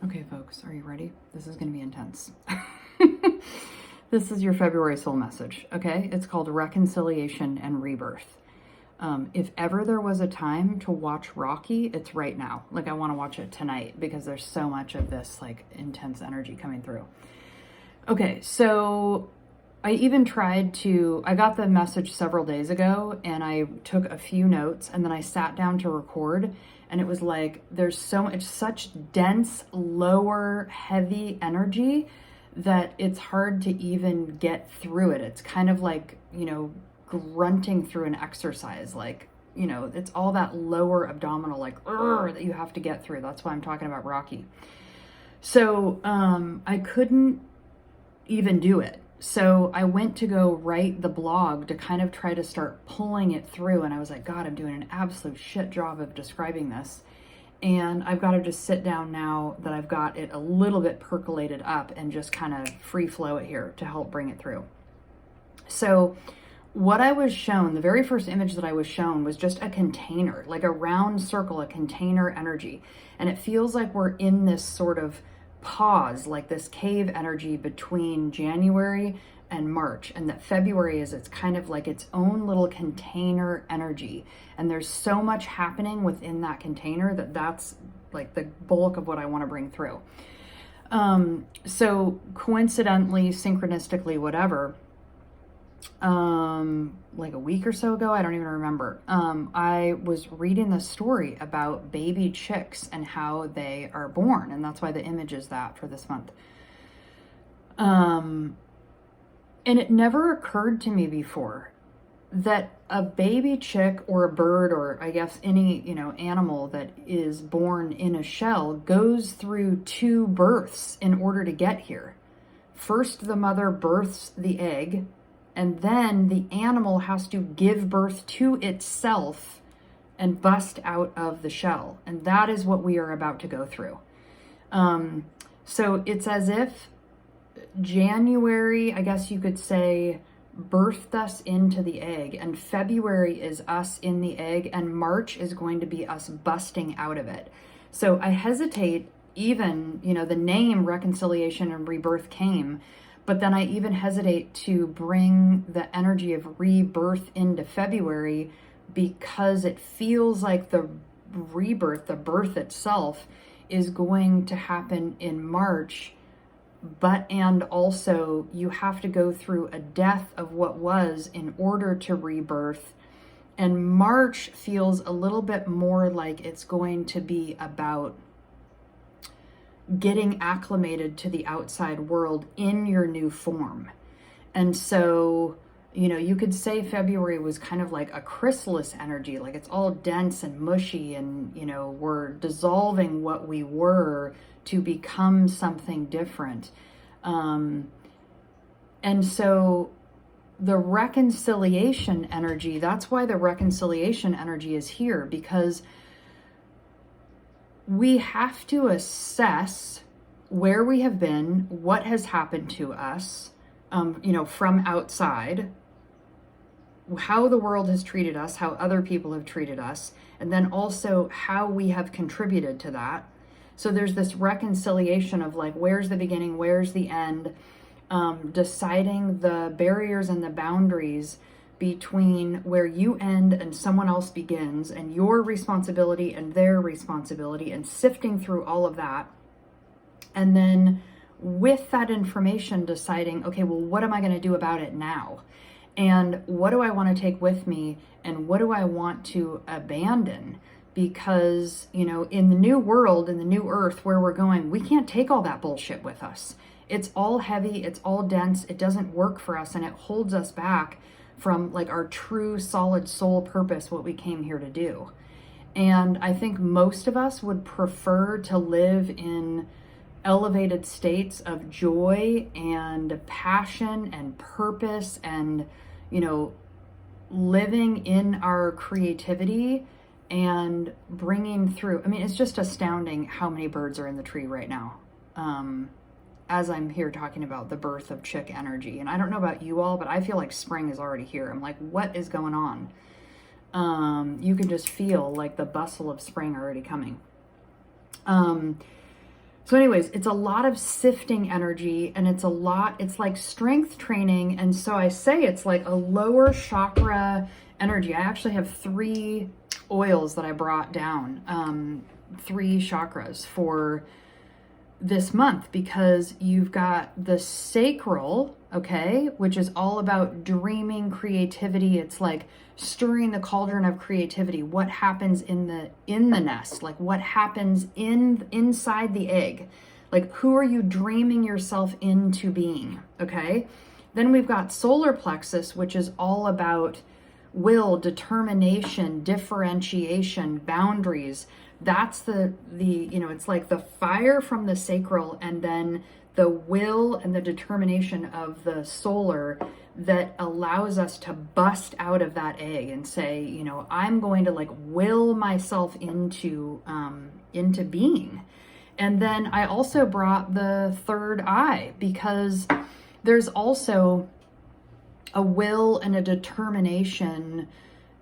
Okay, folks, are you ready? This is going to be intense. This is your February soul message, okay? It's called Reconciliation and Rebirth. If ever there was a time to watch Rocky, it's right now. Like, I want to watch it tonight because there's so much of this, like, intense energy coming through. Okay, so I even I got the message several days ago and I took a few notes and then I sat down to record, and it was like, it's such dense, lower, heavy energy that it's hard to even get through it. It's kind of like, grunting through an exercise. Like, it's all that lower abdominal, like, that you have to get through. That's why I'm talking about Rocky. So I couldn't even do it. So I went to go write the blog to kind of try to start pulling it through. And I was like, God, I'm doing an absolute shit job of describing this. And I've got to just sit down now that I've got it a little bit percolated up and just kind of free flow it here to help bring it through. So what I was shown, the very first image that I was shown was just a container, like a round circle, a container energy. And it feels like we're in this sort of pause, like this cave energy between January and March, and that February it's kind of like its own little container energy, and there's so much happening within that container that's like the bulk of what I want to bring through. So coincidentally, synchronistically, whatever, like a week or so ago, I don't even remember, I was reading the story about baby chicks and how they are born, and that's why the image is that for this month. And it never occurred to me before that a baby chick or a bird, or I guess any, animal that is born in a shell goes through 2 births in order to get here. First, the mother births the egg, and then the animal has to give birth to itself and bust out of the shell. And that is what we are about to go through. So it's as if January, I guess you could say, birthed us into the egg, and February is us in the egg, and March is going to be us busting out of it. So I hesitate, even, the name Reconciliation and Rebirth came, but then I even hesitate to bring the energy of rebirth into February, because it feels like the rebirth, the birth itself, is going to happen in March. And also you have to go through a death of what was in order to rebirth. And March feels a little bit more like it's going to be about getting acclimated to the outside world in your new form. And so, you could say February was kind of like a chrysalis energy, like it's all dense and mushy, and, we're dissolving what we were to become something different. And so the reconciliation energy, that's why the reconciliation energy is here, because we have to assess where we have been, what has happened to us, from outside, how the world has treated us, how other people have treated us, and then also how we have contributed to that. So there's this reconciliation of like, where's the beginning, where's the end, deciding the barriers and the boundaries between where you end and someone else begins, and your responsibility and their responsibility, and sifting through all of that. And then with that information, deciding, okay, well, what am I going to do about it now? And what do I want to take with me? And what do I want to abandon? Because, in the new world, in the new earth where we're going, we can't take all that bullshit with us. It's all heavy, it's all dense, it doesn't work for us, and it holds us back from like our true solid soul purpose, what we came here to do. And I think most of us would prefer to live in elevated states of joy and passion and purpose, and, living in our creativity and bringing through. I mean, it's just astounding how many birds are in the tree right now. As I'm here talking about the birth of chick energy. And I don't know about you all, but I feel like spring is already here. I'm like, what is going on? You can just feel like the bustle of spring already coming. So anyways, it's a lot of sifting energy, and it's like strength training. And so I say it's like a lower chakra energy. I actually have 3 oils that I brought down, 3 chakras for this month, because you've got the sacral, okay, which is all about dreaming, creativity. It's like stirring the cauldron of creativity. What happens in the nest? Like what happens inside the egg? Like who are you dreaming yourself into being? Okay. Then we've got solar plexus, which is all about will, determination, differentiation, boundaries. That's the it's like the fire from the sacral, and then the will and the determination of the solar that allows us to bust out of that egg and say, I'm going to like will myself into being. And then I also brought the third eye, because there's also a will and a determination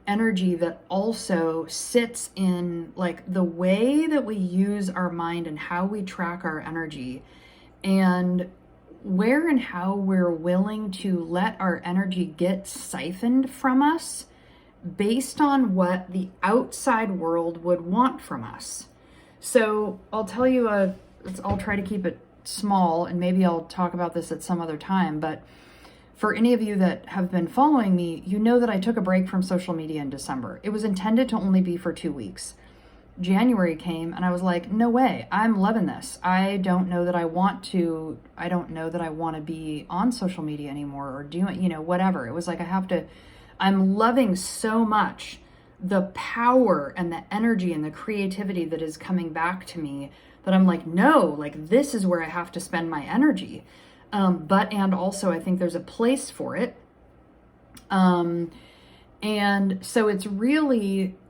energy that also sits in like the way that we use our mind and how we track our energy, and where and how we're willing to let our energy get siphoned from us based on what the outside world would want from us. So I'll tell you I'll try to keep it small, and maybe I'll talk about this at some other time, but for any of you that have been following me, you know that I took a break from social media in December. It was intended to only be for 2 weeks. January came and I was like, no way, I'm loving this. I don't know that I want to be on social media anymore or doing, whatever. It was like, I'm loving so much the power and the energy and the creativity that is coming back to me that I'm like, no, like this is where I have to spend my energy. And also I think there's a place for it. And so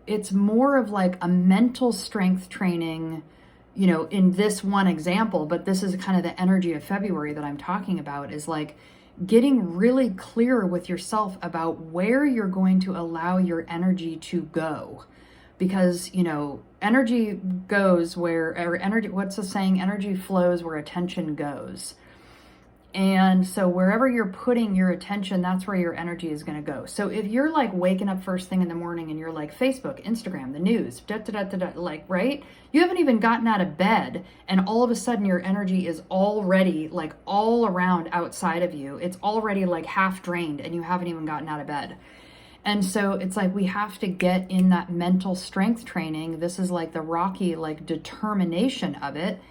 it's more of like a mental strength training, in this one example, but this is kind of the energy of February that I'm talking about, is like getting really clear with yourself about where you're going to allow your energy to go. Because, energy goes what's the saying? Energy flows where attention goes. And so wherever you're putting your attention, that's where your energy is going to go. So if you're like waking up first thing in the morning and you're like Facebook, Instagram, the news, like, right? You haven't even gotten out of bed, and all of a sudden your energy is already like all around outside of you. It's already like half drained and you haven't even gotten out of bed. And so it's like we have to get in that mental strength training. This is like the Rocky, like determination of it.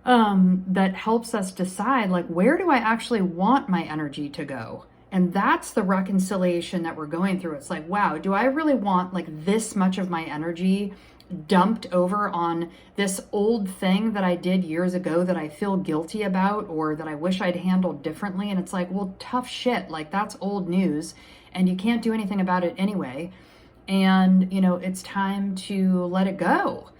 That helps us decide, like, where do I actually want my energy to go? And that's the reconciliation that we're going through. It's like, wow, do I really want like this much of my energy dumped over on this old thing that I did years ago that I feel guilty about, or that I wish I'd handled differently? And it's like, well, tough shit. Like, that's old news and you can't do anything about it anyway. And, it's time to let it go.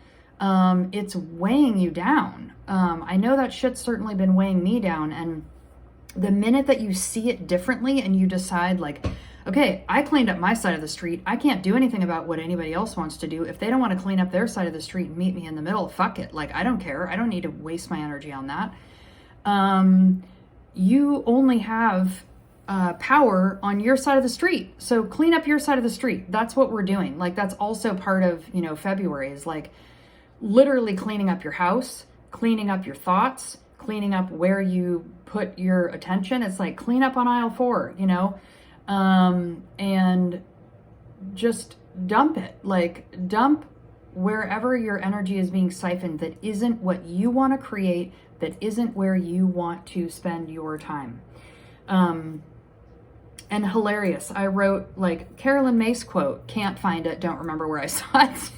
It's weighing you down. I know that shit's certainly been weighing me down. And the minute that you see it differently and you decide like, okay, I cleaned up my side of the street. I can't do anything about what anybody else wants to do. If they don't want to clean up their side of the street and meet me in the middle, fuck it. Like, I don't care. I don't need to waste my energy on that. You only have power on your side of the street. So clean up your side of the street. That's what we're doing. Like, that's also part of, February is like literally cleaning up your house, cleaning up your thoughts, cleaning up where you put your attention. It's like clean up on aisle 4, and just dump it. Like, dump wherever your energy is being siphoned that isn't what you want to create, that isn't where you want to spend your time. And hilarious, I wrote like Carolyn Mace quote, can't find it, don't remember where I saw it.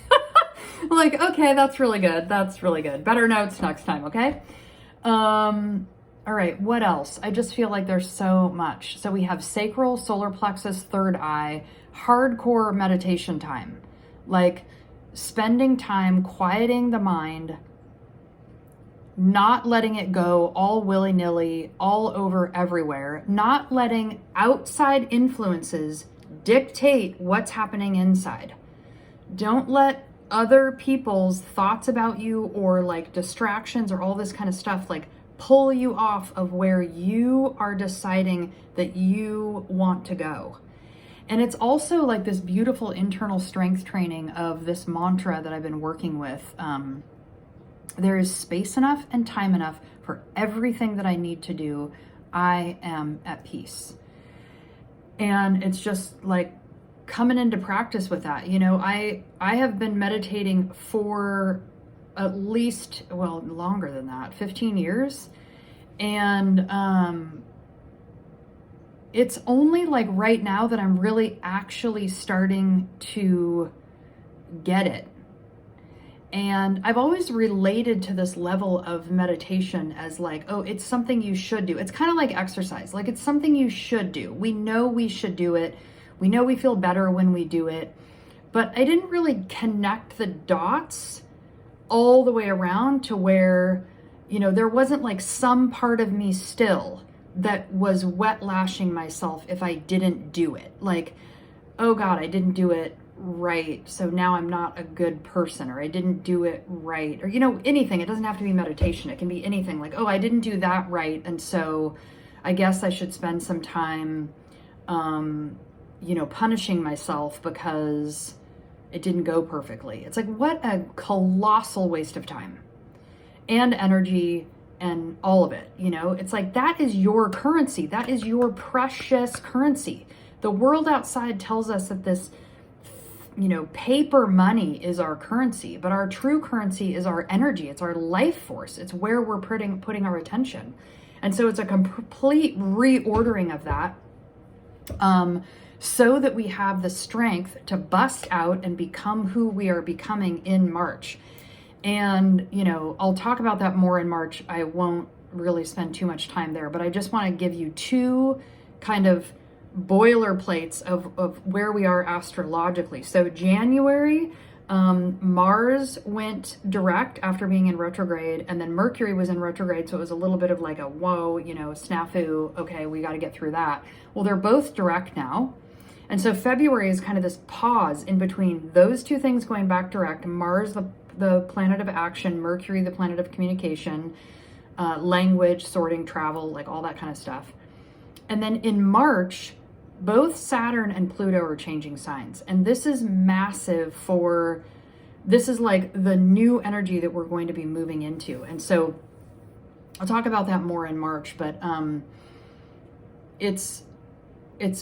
Like, okay, that's really good. That's really good. Better notes next time, okay? All right, what else? I just feel like there's so much. So we have sacral, solar plexus, third eye, hardcore meditation time. Like spending time quieting the mind, not letting it go all willy-nilly, all over everywhere, not letting outside influences dictate what's happening inside. Don't let other people's thoughts about you or like distractions or all this kind of stuff like pull you off of where you are deciding that you want to go. And it's also like this beautiful internal strength training of this mantra that I've been working with. There is space enough and time enough for everything that I need to do. I am at peace. And it's just like coming into practice with that. You know, I have been meditating for at least, well, longer than that, 15 years. And it's only like right now that I'm really actually starting to get it. And I've always related to this level of meditation as like, oh, it's something you should do. It's kind of like exercise. Like it's something you should do. We know we should do it. We know we feel better when we do it. But I didn't really connect the dots all the way around to where, you know, there wasn't like some part of me still that was wet lashing myself if I didn't do it. Like, oh God, I didn't do it right, so now I'm not a good person, or I didn't do it right, or, you know, anything. It doesn't have to be meditation. It can be anything like, oh, I didn't do that right, and so I guess I should spend some time, you know, punishing myself because it didn't go perfectly. It's like, what a colossal waste of time and energy and all of it, you know? It's like, that is your currency. That is your precious currency. The world outside tells us that this, you know, paper money is our currency, but our true currency is our energy. It's our life force. It's where we're putting our attention. And so it's a complete reordering of that, so that we have the strength to bust out and become who we are becoming in March. And, you know, I'll talk about that more in March. I won't really spend too much time there, but I just want to give you two kind of boilerplates of where we are astrologically. So January, Mars went direct after being in retrograde, and then Mercury was in retrograde. So it was a little bit of like a, whoa, you know, snafu. Okay, we got to get through that. Well, they're both direct now. And so February is kind of this pause in between those two things going back direct. Mars, the planet of action, Mercury, the planet of communication, language, sorting, travel, like all that kind of stuff. And then in March, both Saturn and Pluto are changing signs. And this is massive this is like the new energy that we're going to be moving into. And so I'll talk about that more in March, but it's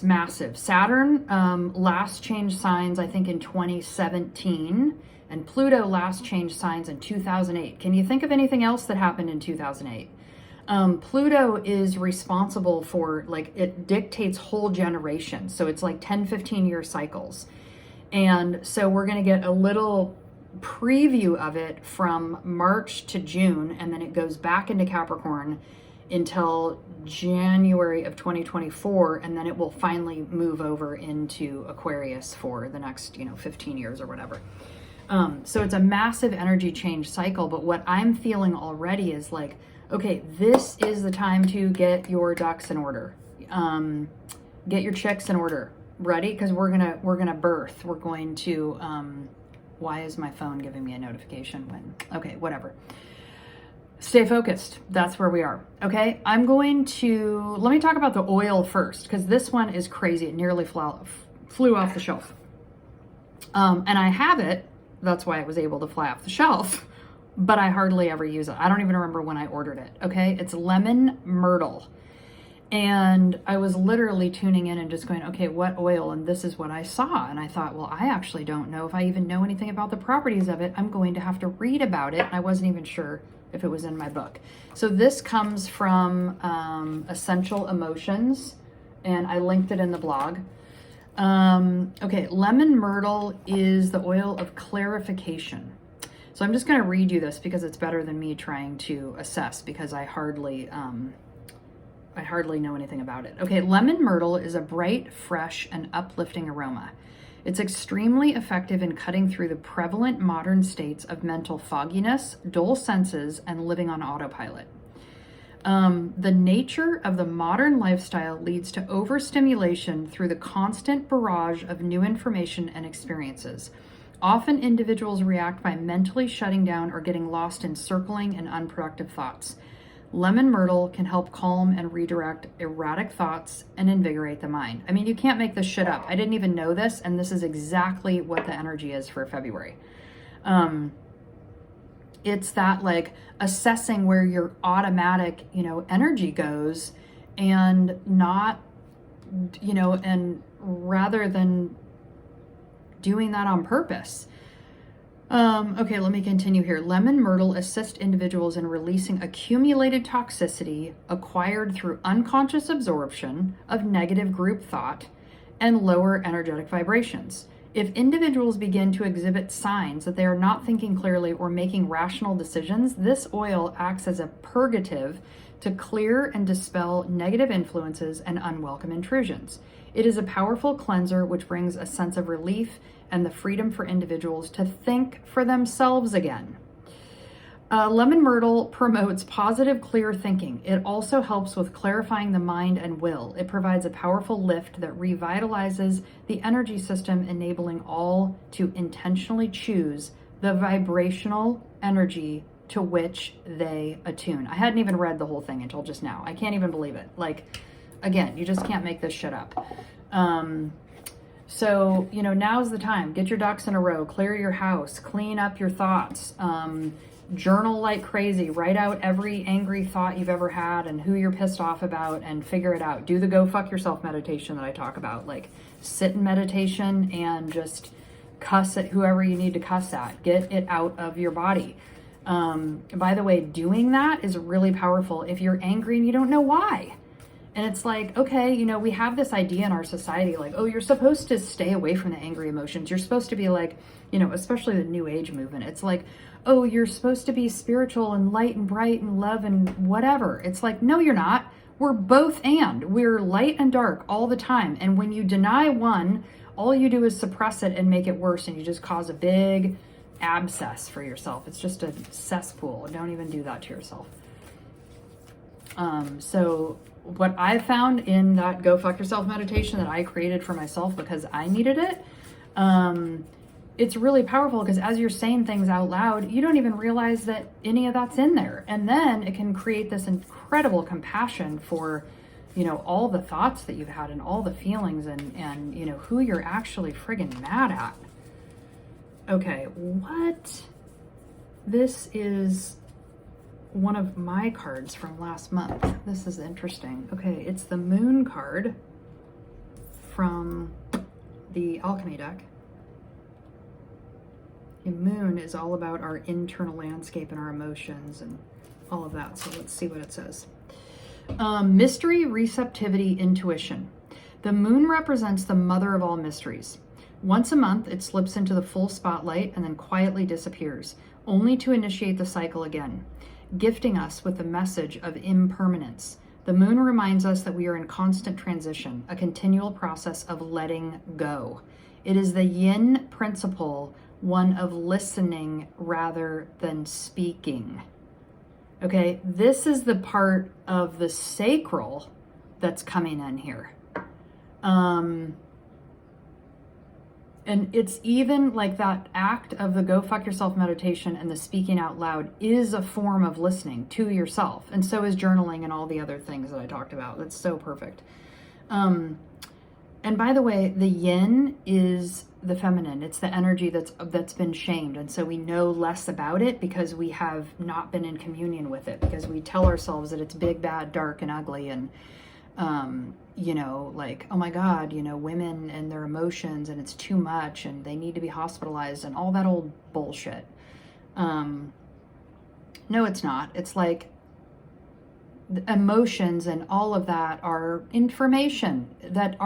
massive. Saturn last changed signs, I think, in 2017, and Pluto last changed signs in 2008. Can you think of anything else that happened in 2008? Pluto is responsible for, like, it dictates whole generations. So it's like 10, 15-year cycles. And so we're going to get a little preview of it from March to June, and then it goes back into Capricorn until January of 2024, and then it will finally move over into Aquarius for the next, 15 years or whatever. So it's a massive energy change cycle, but what I'm feeling already is like, okay, this is the time to get your ducks in order. Get your chicks in order. Ready? Because we're gonna birth. We're going to, why is my phone giving me a notification when, okay, whatever. Stay focused. That's where we are. Okay, let me talk about the oil first, because this one is crazy. It nearly flew off the shelf. And I have it. That's why it was able to fly off the shelf, but I hardly ever use it. I don't even remember when I ordered it. Okay, it's lemon myrtle. And I was literally tuning in and just going, okay, what oil? And this is what I saw. And I thought, well, I actually don't know if I even know anything about the properties of it. I'm going to have to read about it. And I wasn't even sure if it was in my book. So this comes from Essential Emotions, and I linked it in the blog. Okay, lemon myrtle is the oil of clarification. So I'm just going to read you this because it's better than me trying to assess, because I hardly know anything about it. Okay, lemon myrtle is a bright, fresh, and uplifting aroma. It's extremely effective in cutting through the prevalent modern states of mental fogginess, dull senses, and living on autopilot. The nature of the modern lifestyle leads to overstimulation through the constant barrage of new information and experiences. Often individuals react by mentally shutting down or getting lost in circling and unproductive thoughts. Lemon myrtle can help calm and redirect erratic thoughts and invigorate the mind. I mean, you can't make this shit up. I didn't even know this, and this is exactly what the energy is for February. It's that like assessing where your automatic, energy goes, and not, and rather than doing that on purpose. Okay, let me continue here. Lemon myrtle assists individuals in releasing accumulated toxicity acquired through unconscious absorption of negative group thought and lower energetic vibrations. If individuals begin to exhibit signs that they are not thinking clearly or making rational decisions, this oil acts as a purgative to clear and dispel negative influences and unwelcome intrusions. It is a powerful cleanser which brings a sense of relief and the freedom for individuals to think for themselves again. Lemon myrtle promotes positive, clear thinking. It also helps with clarifying the mind and will. It provides a powerful lift that revitalizes the energy system, enabling all to intentionally choose the vibrational energy to which they attune. I hadn't even read the whole thing until just now. I can't even believe it. Like, again, you just can't make this shit up. So, now's the time. Get your ducks in a row, clear your house, clean up your thoughts, journal like crazy, write out every angry thought you've ever had and who you're pissed off about and figure it out. Do the go fuck yourself meditation that I talk about. Like, sit in meditation and just cuss at whoever you need to cuss at. Get it out of your body. By the way, doing that is really powerful if you're angry and you don't know why. And it's like, okay, we have this idea in our society, like, oh, you're supposed to stay away from the angry emotions. You're supposed to be like, especially the New Age movement. It's like, oh, you're supposed to be spiritual and light and bright and love and whatever. It's like, no, you're not. We're both and. We're light and dark all the time. And when you deny one, all you do is suppress it and make it worse. And you just cause a big abscess for yourself. It's just a cesspool. Don't even do that to yourself. So what I found in that go fuck yourself meditation that I created for myself because I needed it, it's really powerful because as you're saying things out loud, you don't even realize that any of that's in there. And then it can create this incredible compassion for, all the thoughts that you've had and all the feelings and who you're actually friggin' mad at. Okay, what? This is one of my cards from last month. This is interesting. Okay, it's the Moon card from the Alchemy deck. The Moon is all about our internal landscape and our emotions and all of that. So let's see what it says. Mystery, receptivity, intuition. The Moon represents the mother of all mysteries. Once a month, it slips into the full spotlight and then quietly disappears, only to initiate the cycle again, gifting us with the message of impermanence. The Moon reminds us that we are in constant transition, a continual process of letting go. It is the yin principle, one of listening rather than speaking. Okay, this is the part of the sacral that's coming in here. And it's even like that act of the go fuck yourself meditation and the speaking out loud is a form of listening to yourself. And so is journaling and all the other things that I talked about. That's so perfect. And by the way, the yin is the feminine. It's the energy that's been shamed. And so we know less about it because we have not been in communion with it, because we tell ourselves that it's big, bad, dark, and ugly. And, like, oh my God, women and their emotions and it's too much and they need to be hospitalized and all that old bullshit. No, it's not. It's like the emotions and all of that are information that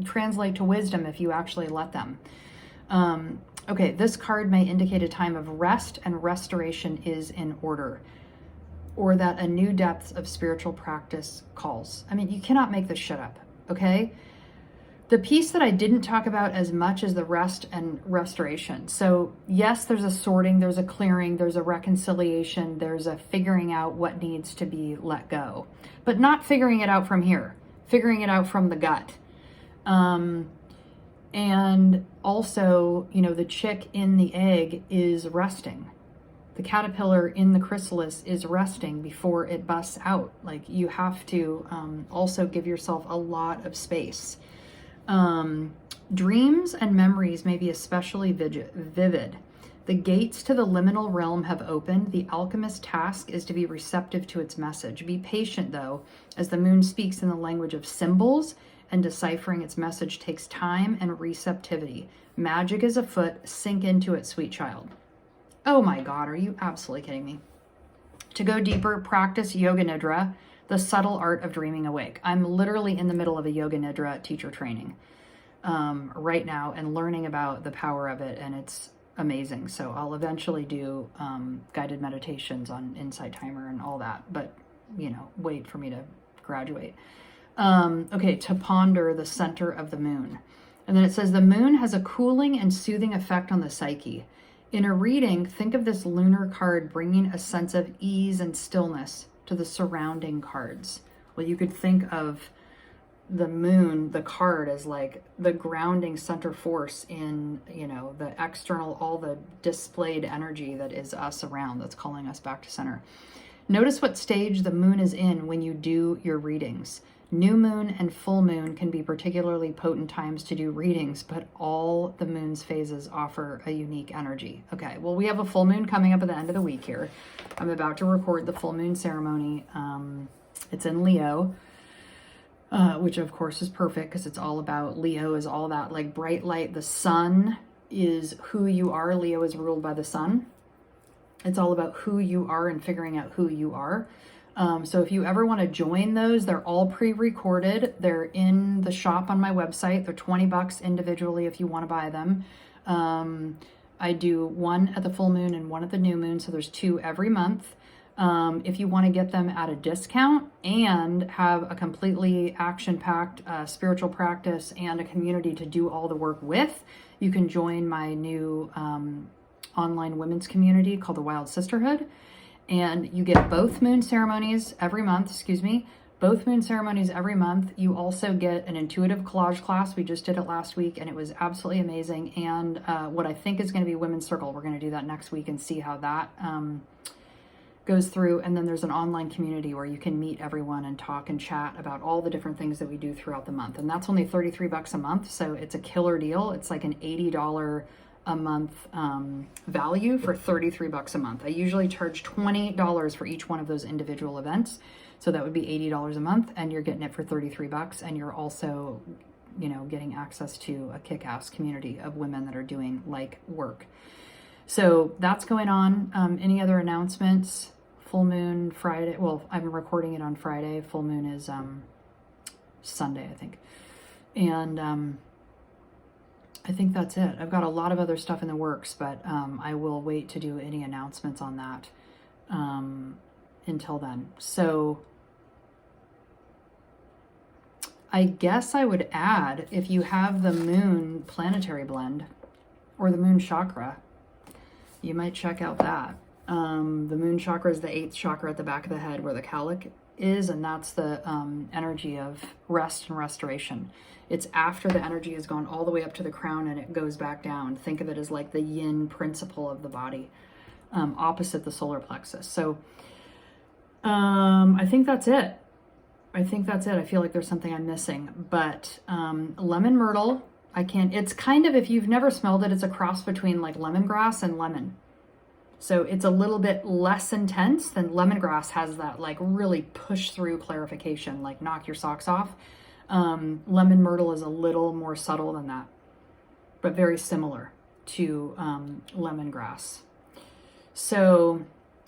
translate to wisdom if you actually let them. Okay, this card may indicate a time of rest and restoration is in order, or that a new depth of spiritual practice calls. I mean, you cannot make this shit up, okay? The piece that I didn't talk about as much is the rest and restoration. So yes, there's a sorting, there's a clearing, there's a reconciliation, there's a figuring out what needs to be let go, but not figuring it out from here, figuring it out from the gut. And also, you know, the chick in the egg is resting. The caterpillar in the chrysalis is resting before it busts out. Like, you have to also give yourself a lot of space. Dreams and memories may be especially vivid. The gates to the liminal realm have opened. The alchemist's task is to be receptive to its message. Be patient, though, as the moon speaks in the language of symbols, and deciphering its message takes time and receptivity. Magic is afoot. Sink into it, sweet child. Oh my God, are you absolutely kidding me? To go deeper, practice Yoga Nidra, the subtle art of dreaming awake. I'm literally in the middle of a Yoga Nidra teacher training right now and learning about the power of it, and it's amazing. So I'll eventually do guided meditations on Insight Timer and all that, but, you know, wait for me to graduate. Okay, to ponder the center of the moon. And then it says the moon has a cooling and soothing effect on the psyche. In a reading, think of this lunar card bringing a sense of ease and stillness to the surrounding cards. Well, you could think of the moon, the card, as like the grounding center force in, you know, the external, all the displayed energy that is us around, that's calling us back to center. Notice what stage the moon is in when you do your readings. New moon and full moon can be particularly potent times to do readings, but all the moon's phases offer a unique energy. Okay, well, we have a full moon coming up at the end of the week here. I'm about to record the full moon ceremony. It's in Leo, which of course is perfect because it's all about, Leo is all that like bright light. The sun is who you are. Leo is ruled by the sun. It's all about who you are and figuring out who you are. So if you ever want to join those, they're all pre-recorded. They're in the shop on my website. They're $20 individually if you want to buy them. I do one at the full moon and one at the new moon. So there's 2 every month. If you want to get them at a discount and have a completely action-packed spiritual practice and a community to do all the work with, you can join my new online women's community called the Wild Sisterhood. And you get both moon ceremonies every month, both moon ceremonies every month. You also get an intuitive collage class. We just did it last week and it was absolutely amazing. And what I think is going to be Women's Circle. We're going to do that next week and see how that goes through. And then there's an online community where you can meet everyone and talk and chat about all the different things that we do throughout the month. And that's only $33 a month. So it's a killer deal. It's like an $80 a month value for $33 a month. I usually charge $20 for each one of those individual events. So that would be $80 a month and you're getting it for $33. And you're also, you know, getting access to a kick-ass community of women that are doing like work. So that's going on. Any other announcements? Full moon Friday. Well, I'm recording it on Friday. Full moon is Sunday, I think. And I think that's it. I've got a lot of other stuff in the works, but I will wait to do any announcements on that until then. So I guess I would add, if you have the moon planetary blend or the moon chakra, you might check out that. The moon chakra is the 8th chakra at the back of the head where the calic is, and that's the energy of rest and restoration. It's after the energy has gone all the way up to the crown and it goes back down. Think of it as like the yin principle of the body, opposite the solar plexus. So I think that's it. I feel like there's something I'm missing, but lemon myrtle, it's kind of, if you've never smelled it, it's a cross between like lemongrass and lemon. So it's a little bit less intense than lemongrass has that like really push through clarification, like knock your socks off. Lemon myrtle is a little more subtle than that, but very similar to lemongrass. So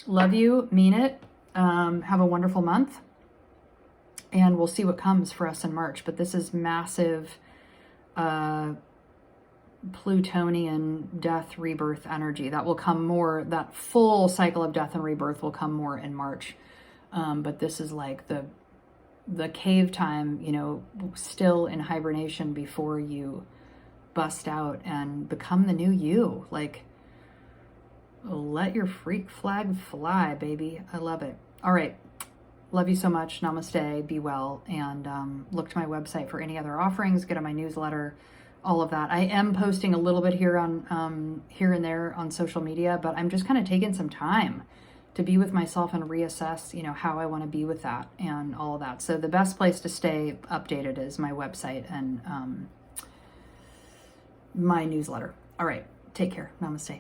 love you, mean it. Have a wonderful month. And we'll see what comes for us in March. But this is massive Plutonian death, rebirth energy. That will come more, that full cycle of death and rebirth will come more in March. But this is like the cave time, you know, still in hibernation before you bust out and become the new you. Like, let your freak flag fly, baby. I love it. All right. Love you so much. Namaste. Be well. And look to my website for any other offerings. Get on my newsletter. all of that. I am posting a little bit here on here and there on social media, but I'm just kind of taking some time to be with myself and reassess, you know, how I want to be with that and all of that. So the best place to stay updated is my website and my newsletter. All right, take care. Namaste.